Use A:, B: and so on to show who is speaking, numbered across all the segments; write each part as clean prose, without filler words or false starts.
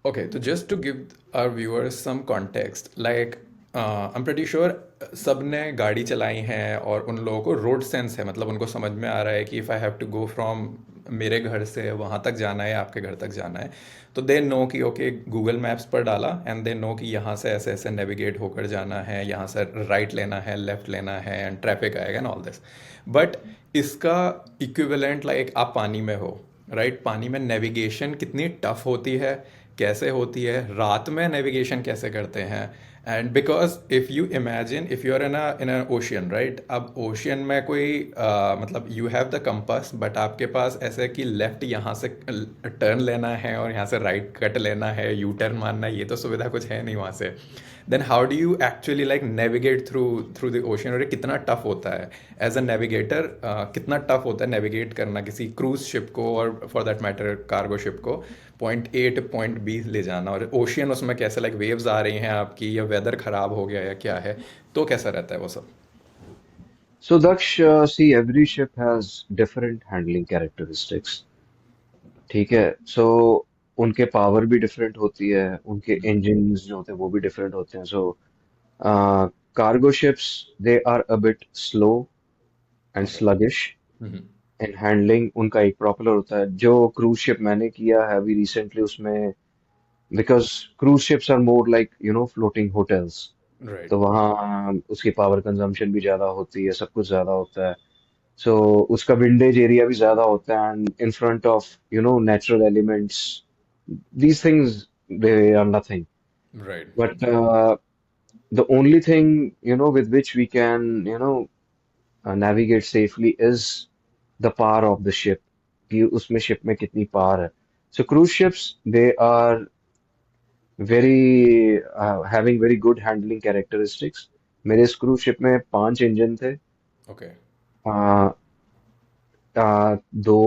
A: Okay, so just to give our viewers some context, like I'm pretty sure सबने गाड़ी चलाई है और उन लोगों को रोड सेंस है, मतलब उनको समझ में आ रहा है कि if I have to go from मेरे घर से वहाँ तक जाना है, आपके घर तक जाना है, तो दे नो कि ओके गूगल मैप्स पर डाला एंड दे नो कि यहाँ से ऐसे ऐसे नेविगेट होकर जाना है, यहाँ से राइट लेना है, लेफ्ट लेना है एंड ट्रैफिक आएगा एंड ऑल दिस। बट इसका इक्विवेलेंट लाइक आप पानी में हो, राइट? पानी में नेविगेशन कितनी टफ होती है, कैसे होती है, रात में नेविगेशन कैसे करते हैं। And because if you imagine if you are in ocean, right? अब ओशियन में कोई मतलब you have the compass but आपके पास ऐसे कि लेफ्ट यहाँ से टर्न लेना है और यहाँ से राइट कट लेना है, यू टर्न मारना है, ये तो सुविधा कुछ है नहीं वहाँ से। Then how do you actually like navigate through through the ocean, और ये कितना टफ होता है एज अ नेविगेटर? कितना टफ होता है नेविगेट करना किसी क्रूज शिप को और for that matter cargo ship को point A two point B ले जाना, और ओशियन उसमें कैसे लाइक वेव्स आ रही हैं आपकी, या वेदर खराब हो गया या क्या है, तो कैसा रहता है वो सब?
B: So Daksh, see, every ship has different handling characteristics. ठीक है, so उनके पावर भी डिफरेंट होती है, उनके इंजन्स जो होते हैं वो भी डिफरेंट होते हैं. So cargo ships, they are a bit slow and
A: okay.
B: sluggish in handling. उनका एक प्रॉपेलर होता है. जो क्रूज शिप मैंने किया है अभी रिसेंटली उसमें, because cruise ships are more like floating hotels. तो
A: राइट।
B: वहाँ उसकी पावर कंजम्पशन भी ज्यादा होती है, सब कुछ ज्यादा होता है. सो उसका विंडेज एरिया भी ज्यादा होता है, and in front of natural elements, these things, they are nothing.
A: Right.
B: But the only thing with which we can navigate safely is the power of the ship, कि उसमें शिप में कितनी power है. So cruise ships, they are very having very good handling characteristics. मेरे इस cruise ship में 5 engine थे.
A: Okay.
B: आ, दो,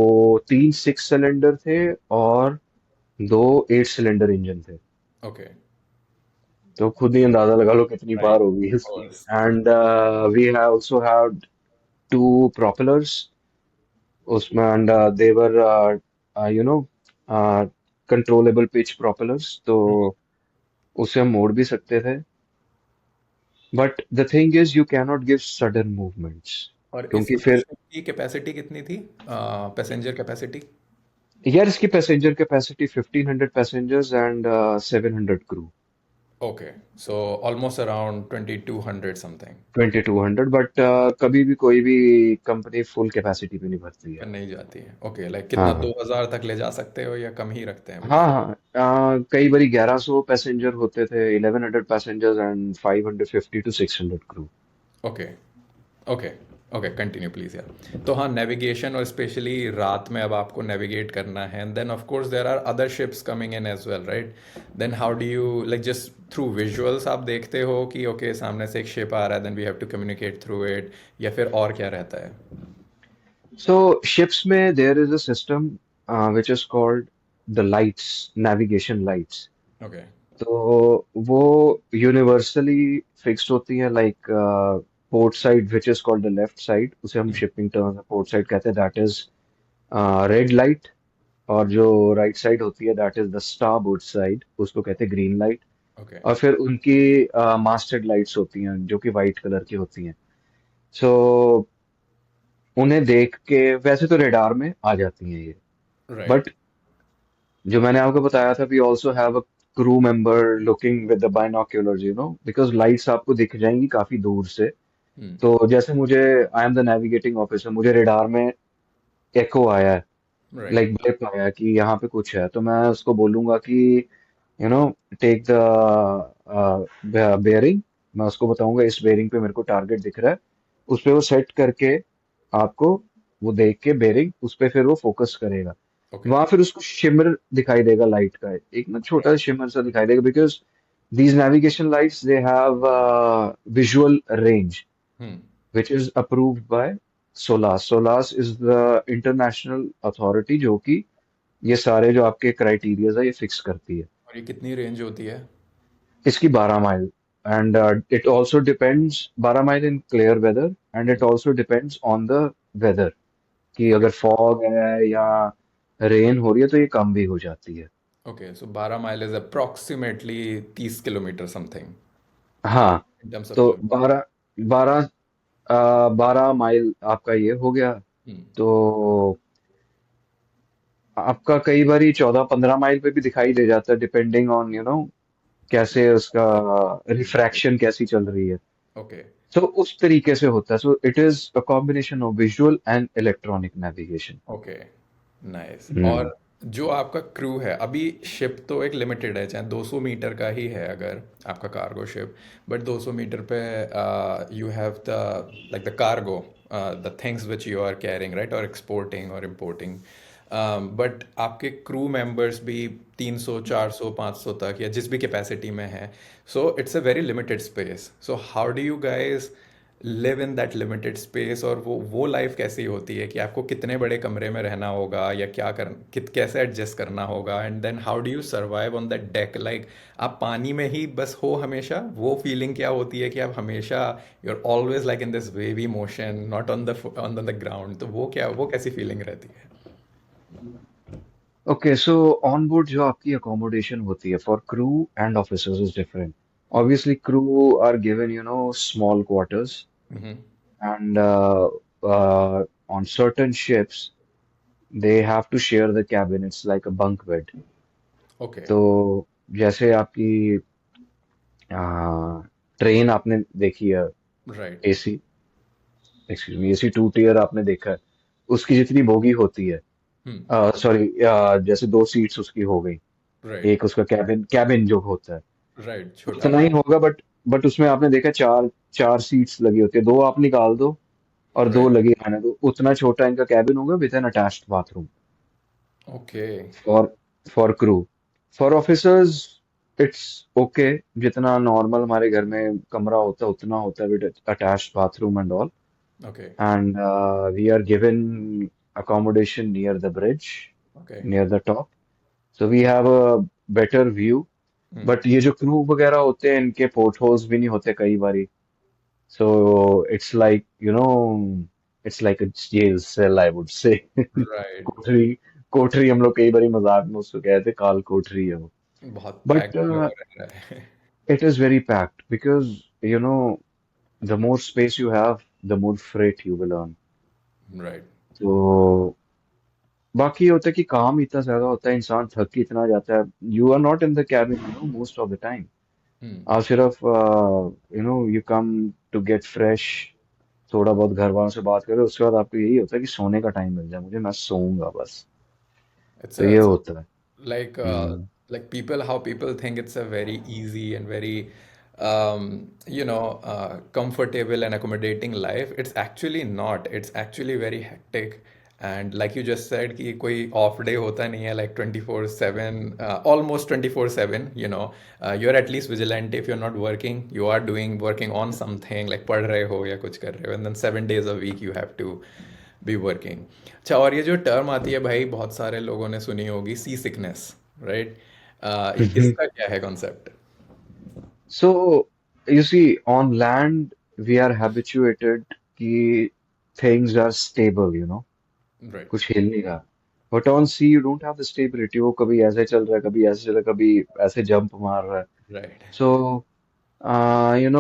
B: तीन 6 सिलेंडर थे और दो 8 सिलेंडर इंजन थे.
A: ओके।
B: तो खुद ही अंदाजा लगा लो कितनी
A: राइट।
B: पार होगी
A: ऑफ
B: इसकी.
A: Course.
B: And we have also had two propellers उसमें, and there you know controllable pitch propellers, तो उसे हम मोड़ भी सकते थे. But the thing is you can not give sudden movements,
A: और इस
B: क्योंकि
A: क्रूज
B: फिर
A: शिप की कैपेसिटी कितनी थी, पैसेंजर कैपेसिटी?
B: यार इसकी passenger capacity 1500 passengers and 700 crew.
A: Okay, so almost around 2200 something.
B: 2200, but कभी भी कोई भी कंपनी फुल कैपेसिटी पे नहीं भरती है.
A: नहीं जाती है, ओके। लाइक कितना,
B: हाँ
A: 2000 तक ले जा सकते हो या कम ही रखते हैं वो?
B: हाँ हाँ. कई बारी 1100 पैसेंजर होते थे, 1100 passengers and 550 to 600 crew.
A: Okay. Okay. Okay, continue please यार। तो हाँ, नेविगेशन और स्पेशली रात में अब आपको नेविगेट करना है, and then of course there are other ships coming in as well, right? Then how do you like just through visuals आप देखते हो कि ओके सामने से एक शिप आ रहा है, then we have to communicate through it, या फिर और क्या रहता है?
B: सो शिप्स में there is a system which is called the lights, navigation lights.
A: Okay.
B: तो वो यूनिवर्सली फिक्स्ड होती है, like port side which is called the left side, उसे हम शिपिंग टर्म में पोर्ट साइड कहते हैं, दैट इज रेड लाइट. और जो राइट साइड होती है, that is the starboard side, उसको कहते हैं ग्रीन लाइट.
A: ओके।
B: और फिर उनकी मास्टर्ड लाइट्स होती हैं जो कि वाइट कलर की होती हैं. सो उन्हें देख के वैसे तो रेडार में आ जाती हैं ये,
A: राइट।
B: बट जो मैंने आपको बताया था, we also have a crew member looking with the binoculars, because lights आपको दिख जाएंगी काफी दूर से. तो जैसे मुझे, I am the navigating officer, मुझे रेडार में एको आया है,
A: राइट।
B: लाइक ब्लिप आया कि यहाँ पे कुछ है, तो मैं उसको बोलूंगा कि नो टेक द बेयरिंग. मैं उसको बताऊंगा इस बेयरिंग पे मेरे को टारगेट दिख रहा है, उस पे वो सेट करके आपको, वो देख के बेयरिंग उस पे फिर वो फोकस करेगा.
A: ओके।
B: वहां फिर उसको शिमर दिखाई देगा लाइट का, एक ना छोटा सा शिमर सा दिखाई देगा, because these navigation lights, they have visual range
A: hmm.
B: which is approved by SOLAS. SOLAS is the international authority जो कि ये सारे जो आपके क्राइटेरियाज है ये फिक्स करती है.
A: और ये कितनी रेंज होती है?
B: इसकी 12 mile. And it also depends, 12 mile in clear weather, and it also depends on the weather, कि
A: ओके।
B: अगर फॉग है या रेन हो रही है तो ये कम भी हो जाती है.
A: Okay, so 12 mile is approximately 30 kilometer something
B: हाँ,
A: in terms of
B: तो
A: kilometer.
B: 12 12 माइल आपका ये हो गया।
A: Hmm.
B: तो आपका कई बारी 14-15 माइल पे भी दिखाई दे जाता है, डिपेंडिंग ऑन कैसे उसका रिफ्रैक्शन कैसी चल रही है।
A: Okay.
B: सो उस तरीके से होता है। So it is a combination of visual and electronic navigation.
A: Okay, nice.
B: Hmm.
A: और जो आपका क्रू है अभी, शिप तो एक लिमिटेड है, चाहे 200 मीटर का ही है अगर आपका कार्गो शिप, बट 200 मीटर पे you have the like the cargo, the things which you are carrying right, और एक्सपोर्टिंग और इम्पोर्टिंग, बट आपके क्रू मेंबर्स भी 300 400 500 तक या जिस भी कैपेसिटी में है, so it's a very limited space. So how do you guys live in that limited space, और वो लाइफ कैसी होती है कि आपको कितने बड़े कमरे में रहना होगा या क्या कैसे एडजस्ट करना होगा, and then how do you survive on that deck, like आप पानी में ही बस हो हमेशा, वो फीलिंग क्या होती है कि आप हमेशा you are always like in this wavy motion, not on the ground, तो वो कैसी फीलिंग रहती है?
B: ओके, सो ऑन बोर्ड जो आपकी अकोमोडेशन होती है for crew and officers is different. Obviously crew are given small quarters,
A: hmm.
B: And on certain ships they have to share the cabin. It's like a bunk bed.
A: Okay.
B: तो जैसे आपकी train आपने देखी है,
A: right.
B: AC, excuse me, AC two tier आपने देखा है, उसकी जितनी बोगी होती है,
A: हम्म।
B: सॉरी, जैसे दो सीट्स उसकी हो गई,
A: राइट।
B: एक उसका कैबिन कैबिन जो होता है
A: राइट, छोटा।
B: उतना ही होगा, बट उसमें आपने देखा चार चार सीट्स लगी होती है, दो आप निकाल दो और दो
A: राइट।
B: लगी रहने दो, उतना छोटा इनका कैबिन होगा with N attached bathroom
A: okay.
B: For for crew. For officers it's okay, जितना नॉर्मल हमारे घर में कमरा होता है उतना होता है with attached bathroom and all.
A: Okay.
B: And we are given accommodation near the bridge,
A: okay.
B: near the top, so we have a better view.
A: Hmm.
B: But ये जो क्रू वगैरह होते हैं इनके पोर्ट होल्स भी नहीं होते कई बारी, so it's like it's like a jail cell, I would say.
A: Right.
B: कोठरी, कोठरी हम लोग कई बारी मजाक में उसको कहते हैं, काल कोठरी है वो।
A: बहुत
B: But
A: पैक्ड हो रहा है।
B: it is very packed because the more space you have, the more freight you will earn.
A: Right.
B: तो बाकी ये होता है कि काम इतना ज्यादा होता है, इंसान थक के इतना जाता है, you are not in the cabin most of the time.
A: Hmm.
B: आप सिर्फ you come to get fresh, थोड़ा बहुत घर वालों से बात करो, उसके बाद आपको यही होता है कि सोने का टाइम मिल जाए मुझे, मैं सोऊंगा बस।
A: It's
B: तो ये
A: a
B: होता है।
A: like
B: hmm.
A: people, how people think it's a very easy and very comfortable and accommodating life. It's actually not. It's actually very hectic. And like you just said कि कोई off day होता नहीं है, like 24/7, almost 24/7, you're at least vigilant if you're not working, you are working on something, like पढ़ रहे हो या कुछ कर रहे हो, and then 7 days a week you have to be working. अच्छा, और ये जो टर्म आती है भाई, बहुत सारे लोगों ने सुनी होगी, सी सिकनेस, राइट? इसका क्या है concept?
B: So you see, on land we are habituated कि थिंग्स आर स्टेबल,
A: राइट।
B: कुछ हिल नहीं रहा। But on sea you don't have the stability, वो कभी ऐसे चल रहा है, कभी ऐसे चल रहा है, कभी ऐसे जंप मार रहा है।
A: Right.
B: So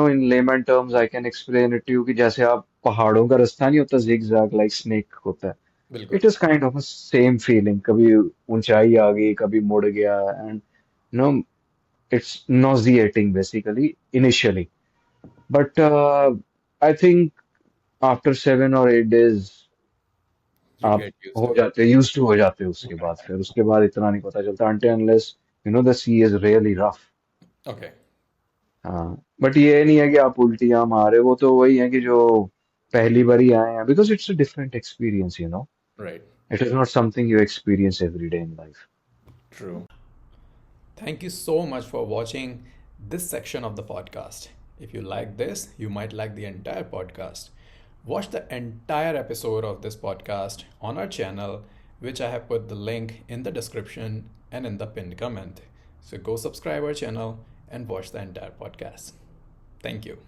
B: in layman terms I can explain it to you कि जैसे आप पहाड़ों का रास्ता नहीं होता, जिग जैग लाइक स्नेक होता है,
A: बिल्कुल।
B: It is kind of a same feeling, कभी ऊंचाई आ गई कभी मुड़ गया, and no it's nauseating basically initially, but I think after 7 or 8 days
A: you
B: आप
A: गेट यूज्ड
B: हो
A: टू
B: जाते हो, यूज टू हो जाते हो, उसके बाद इतना नहीं पता चलता, until unless the sea is really rough.
A: It. Okay.
B: हाँ, बट ये नहीं है कि आप उल्टियां मारे, वो तो वही है कि जो पहली बार ही आए हैं, because it's a different experience.
A: Right.
B: It is not something you experience every day in life.
A: True. Thank you so much for watching this section of the podcast. If you like this, you might like the entire podcast. Watch the entire episode of this podcast on our channel, which I have put the link in the description and in the pinned comment. So go subscribe our channel and watch the entire podcast. Thank you.